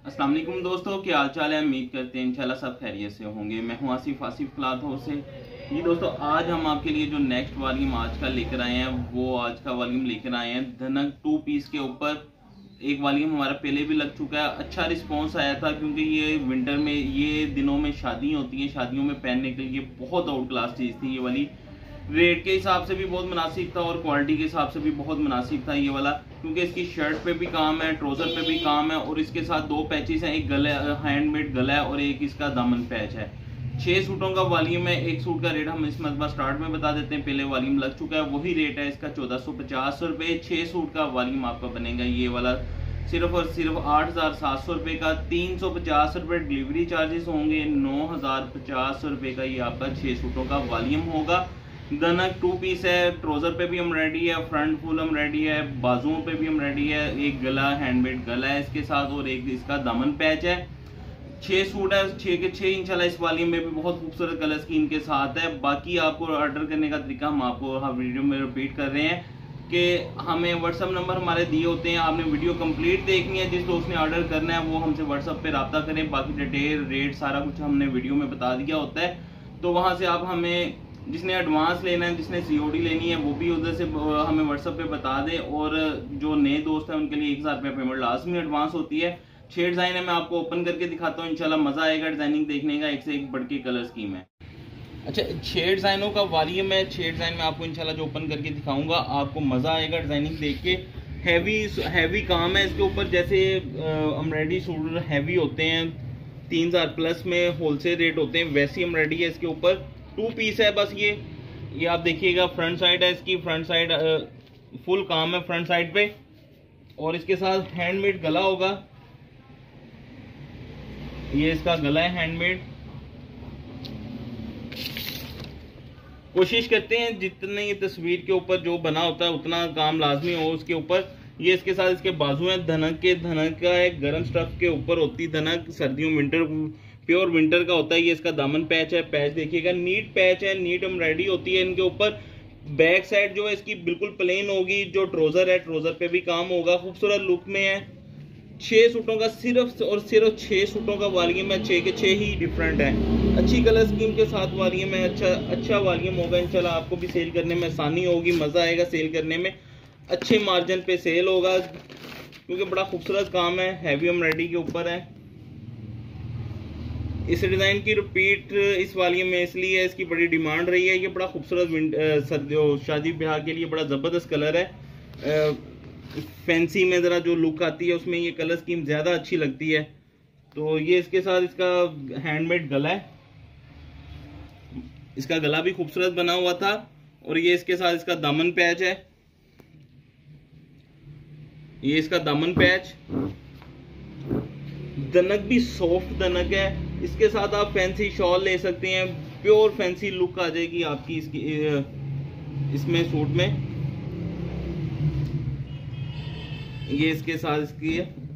अस्सलाम वालेकुम दोस्तों, क्या हाल चाल है। उम्मीद करते हैं इंशाल्लाह सब खैरियत से होंगे। मैं हूं आसिफ क्लॉथ हाउस से। जी दोस्तों, आज हम आपके लिए जो नेक्स्ट वॉल्यूम आज का लेकर आए हैं वो आज का वॉल्यूम लेकर आए हैं धनक 2 पीस के ऊपर। एक वॉल्यूम हमारा पहले भी लग चुका है, अच्छा रिस्पॉन्स आया था क्योंकि ये विंटर में, ये दिनों में शादियाँ होती हैं, शादियों में पहनने के लिए बहुत आउट क्लास चीज़ थी ये वाली। रेट के हिसाब से भी बहुत मुनासिब था और क्वालिटी के हिसाब से भी बहुत मुनासिब था ये वाला, क्योंकि इसकी शर्ट पे भी काम है, ट्राउजर पे भी काम है और इसके साथ 2 पैचेस हैं, एक गला हैंडमेड गला है और एक इसका दामन पैच है। 6 सूटों का वॉल्यूम है। एक सूट का रेट हम इस मरतबा स्टार्ट में बता देते हैं, पहले वॉल्यूम लग चुका है, वही रेट है इसका 1450 रुपये। 6 सूट का वॉल्यूम आपका बनेगा ये वाला सिर्फ और सिर्फ 8700 रुपये का। 350 रुपये डिलीवरी चार्जेस होंगे। 9050 रुपये का ये आपका 6 सूटों का वॉल्यूम होगा। धनक 2 पीस है। ट्राउजर पे भी हम रेडी है, फ्रंट फुल हम रेडी है, बाजुओं पे भी हम रेडी है। एक गला हैंडमेड गला है इसके साथ और एक इसका दामन पैच है। 6 सूट है, 6 के 6 इंशाल्लाह इस वॉल्यूम में भी बहुत खूबसूरत कलर स्कीम के साथ है। बाकी आपको ऑर्डर करने का तरीका हम आपको वीडियो में रिपीट कर रहे हैं कि हमें व्हाट्सअप नंबर हमारे दिए होते हैं, आपने वीडियो कंप्लीट देखनी है, जिस दोस्त ने ऑर्डर करना है वो हमसे व्हाट्सअप पे रब्ता करें। बाकी डिटेल रेट सारा कुछ हमने वीडियो में बता दिया होता है, तो वहां से आप हमें, जिसने एडवांस लेना है, जिसने सीओडी लेनी है, वो भी उधर से हमें व्हाट्सएप पे बता दें। और जो नए दोस्त हैं उनके लिए 1000 रुपये पेमेंट लाजमी एडवांस होती है। 6 डिजाइन है, मैं आपको ओपन करके दिखाता हूँ, इंशाल्लाह मजा आएगा डिजाइनिंग देखने का। एक से एक बढ़ के कलर स्कीम है। अच्छा, 6 डिजाइनों का वॉल्यूम है। 6 डिजाइन में आपको इंशाल्लाह जो ओपन करके दिखाऊंगा, आपको मजा आएगा डिजाइनिंग देख के। हैवी काम है इसके ऊपर, जैसे एम्ब्रॉयडरी सूट हैवी होते हैं 3000 प्लस में होलसेल रेट होते हैं, वैसी एम्ब्रॉयडरी है इसके ऊपर। 2 पीस है बस ये आप देखिएगा। फ्रंट साइड है इसकी, फ्रंट साइड फुल काम है फ्रंट साइड पे, और इसके साथ हैंडमेड गला होगा। ये इसका गला है हैंडमेड। कोशिश करते हैं जितने ये तस्वीर के ऊपर जो बना होता है उतना काम लाजमी हो उसके ऊपर। ये इसके साथ इसके बाजू हैं धनक के। धनक का एक गर्म स्टफ के ऊपर होती धनक, सर्दियों विंटर प्योर विंटर का होता है। ये इसका दामन पैच है। पैच देखिएगा, नीट पैच है, नीट एम्ब्रॉयडरी होती है इनके ऊपर। बैक साइड जो है इसकी बिल्कुल प्लेन होगी। जो ट्राउजर है, ट्राउजर पे भी काम होगा, खूबसूरत लुक में है। 6 सूटों का सिर्फ और सिर्फ 6 सूटों का वॉल्यूम है। 6 के 6 ही डिफरेंट है। अच्छी कलर स्कीम के साथ वॉल्यूम है। अच्छा वॉल्यूम होगा इंशाल्लाह। आपको भी सेल करने में आसानी होगी, मजा आएगा सेल करने में। अच्छे मार्जिन पे सेल होगा क्योंकि बड़ा खूबसूरत काम है, हैवी एम्ब्रॉयडरी के ऊपर है। इस डिजाइन की रिपीट इस वॉल्यूम में इसलिए इसकी बड़ी डिमांड रही है। ये बड़ा खूबसूरत शादी ब्याह के लिए बड़ा जबरदस्त कलर है। फैंसी में जरा जो लुक आती है उसमें ये कलर स्कीम ज्यादा अच्छी लगती है। तो ये इसके साथ इसका हैंडमेड गला है। इसका गला भी खूबसूरत बना हुआ था। और ये इसके साथ इसका दामन पैच है। ये इसका दामन पैच। दनक भी सॉफ्ट दनक है। इसके साथ आप फैंसी शॉल ले सकते हैं, प्योर फैंसी लुक आ जाएगी आपकी इसकी इसमें सूट में। ये इसके साथ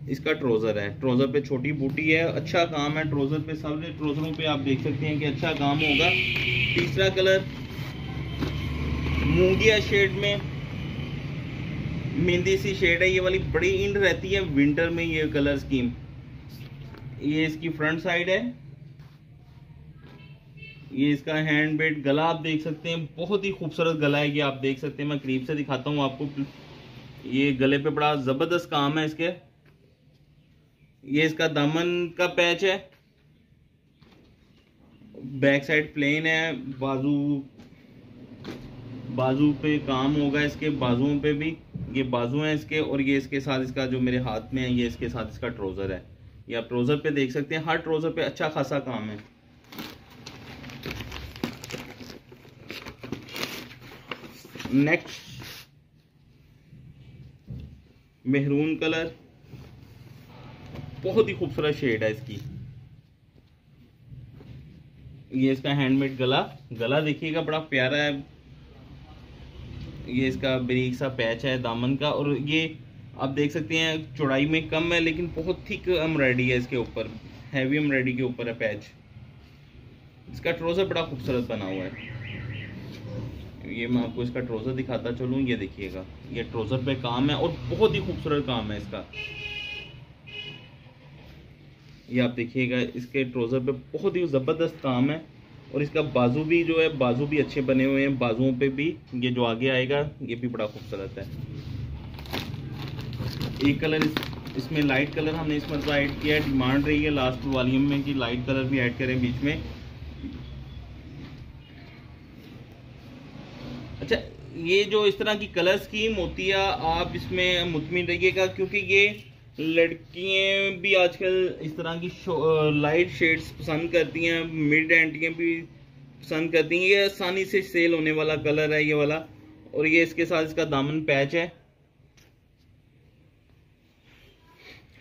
इसका ट्राउजर है। ट्राउजर पे छोटी बूटी है, अच्छा काम है ट्राउजर पे। सब ट्राउजरों पे आप देख सकते हैं कि अच्छा काम होगा। तीसरा कलर मूंगिया शेड में, मेहंदी सी शेड है। ये वाली बड़ी इन रहती है विंटर में ये कलर स्कीम। ये इसकी फ्रंट साइड है। ये इसका हैंडमेड गला आप देख सकते हैं, बहुत ही खूबसूरत गला है ये, आप देख सकते हैं। मैं करीब से दिखाता हूँ आपको। ये गले पे बड़ा जबरदस्त काम है इसके। ये इसका दामन का पैच है। बैक साइड प्लेन है। बाजू पे काम होगा इसके, बाजुओं पे भी। ये बाजू हैं इसके। और ये इसके साथ इसका जो मेरे हाथ में है, ये इसके साथ इसका ट्राउजर है। ये आप ट्राउजर पे देख सकते हैं, हर ट्राउजर पे अच्छा खासा काम है। नेक्स्ट मेहरून कलर, बहुत ही खूबसूरत शेड है इसकी। ये इसका हैंडमेड गला देखिएगा, बड़ा प्यारा है। ये इसका बारीक सा पैच है दामन का। और ये आप देख सकते हैं चौड़ाई में कम है लेकिन बहुत थिक एम्ब्रॉयडरी है इसके ऊपर, हैवी एम्ब्रॉयडरी के ऊपर है पैच। इसका ट्राउजर बड़ा खूबसूरत बना हुआ है। ये मैं आपको इसका ट्राउजर दिखाता चलूँ। ये देखिएगा, ये ट्राउजर पे काम है और बहुत ही खूबसूरत काम है इसका। ये आप देखिएगा, इसके ट्राउज़र पे बहुत ही ज़बरदस्त काम है। और इसका बाजू भी जो है, बाजू भी अच्छे बने हुए हैं। बाजुओं पे भी ये जो आगे आएगा ये भी बड़ा खूबसूरत है। एक कलर इसमें लाइट कलर हमने इस मरतबा ऐड किया है। डिमांड रही है लास्ट वॉल्यूम में कि लाइट कलर भी ऐड करें बीच में। अच्छा, ये जो इस तरह की कलर स्कीम होती है आप इसमें मुतमिन रहिएगा, क्योंकि ये लड़कियां भी आजकल इस तरह की लाइट शेड्स पसंद करती हैं, मिड एंटियां भी पसंद करती हैं। ये आसानी से सेल होने वाला कलर है ये वाला। और ये इसके साथ इसका दामन पैच है।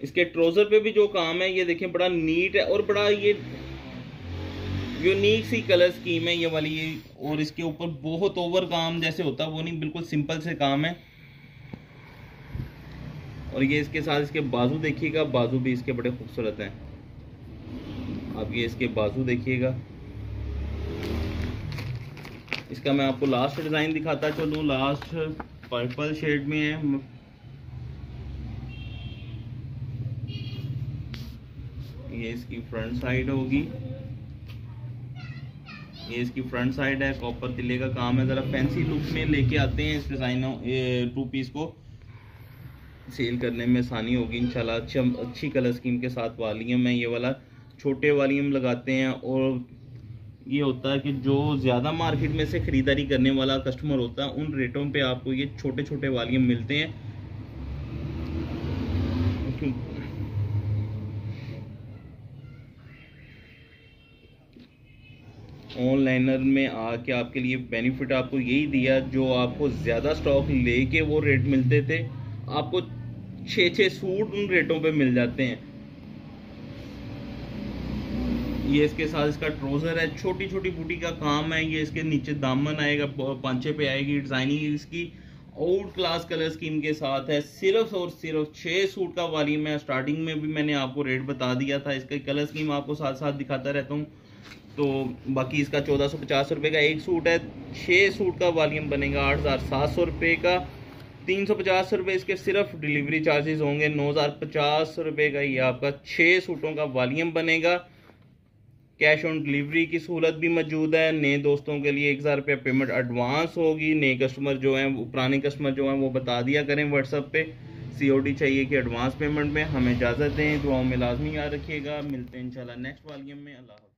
इसके ट्राउजर पे भी जो काम है ये देखें, बड़ा नीट है और बड़ा ये यूनिक सी कलर स्कीम है ये वाली। ये और इसके ऊपर बहुत ओवर काम जैसे होता है वो नहीं, बिल्कुल सिंपल से काम है। और ये इसके साथ इसके बाजू देखिएगा, बाजू भी इसके बड़े खूबसूरत हैं। अब ये इसके बाजू देखिएगा। इसका मैं आपको लास्ट डिजाइन दिखाता चलूं। लास्ट पर्पल शेड में है। ये इसकी फ्रंट साइड होगी, ये इसकी फ्रंट साइड है। कॉपर तिल्ले का काम है। ज़रा फैंसी लुक में लेके आते हैं इस डिज़ाइनों टू पीस को, सेल करने में आसानी होगी इंशाल्लाह। अच्छी कलर स्कीम के साथ वॉल्यूम है ये वाला। छोटे वॉल्यूम लगाते हैं और ये होता है कि जो ज़्यादा मार्केट में से ख़रीदारी करने वाला कस्टमर होता है उन रेटों पे आपको ये छोटे छोटे वॉल्यूम मिलते हैं। ऑनलाइनर में आके आपके लिए बेनिफिट आपको यही दिया, जो आपको ज़्यादा स्टॉक लेके वो रेट मिलते थे, आपको 6-6 सूट उन रेटों पे मिल जाते हैं। ये इसके साथ इसका ट्राउजर है, छोटी छोटी बूटी का काम है। ये इसके नीचे दामन आएगा, पांचे पे आएगी डिजाइनिंग इसकी आउट क्लास कलर स्कीम के साथ है। सिर्फ और सिर्फ 6 सूट का वॉल्यूम है। स्टार्टिंग में भी मैंने आपको रेट बता दिया था। इसका कलर स्कीम आपको साथ साथ दिखाता रहता हूँ। तो बाकी इसका 1450 रुपये का एक सूट है। 6 सूट का वॉल्यूम बनेगा 8700 रुपये का। 350 रुपये इसके सिर्फ डिलीवरी चार्जेस होंगे। 9050 रुपये का ये आपका 6 सूटों का वॉल्यूम बनेगा। कैश ऑन डिलीवरी की सहूलत भी मौजूद है। नए दोस्तों के लिए 1000 रुपये पेमेंट एडवांस होगी। नए कस्टमर जो हैं, पुराने कस्टमर जो हैं वो बता दिया करें व्हाट्सएप पे। COD चाहिए कि एडवांस पेमेंट में। हमें इजाज़त दें, दुआओं में लाजमी याद रखिएगा। मिलते हैं इंशाल्लाह नेक्स्ट वॉल्यूम में। अल्लाह।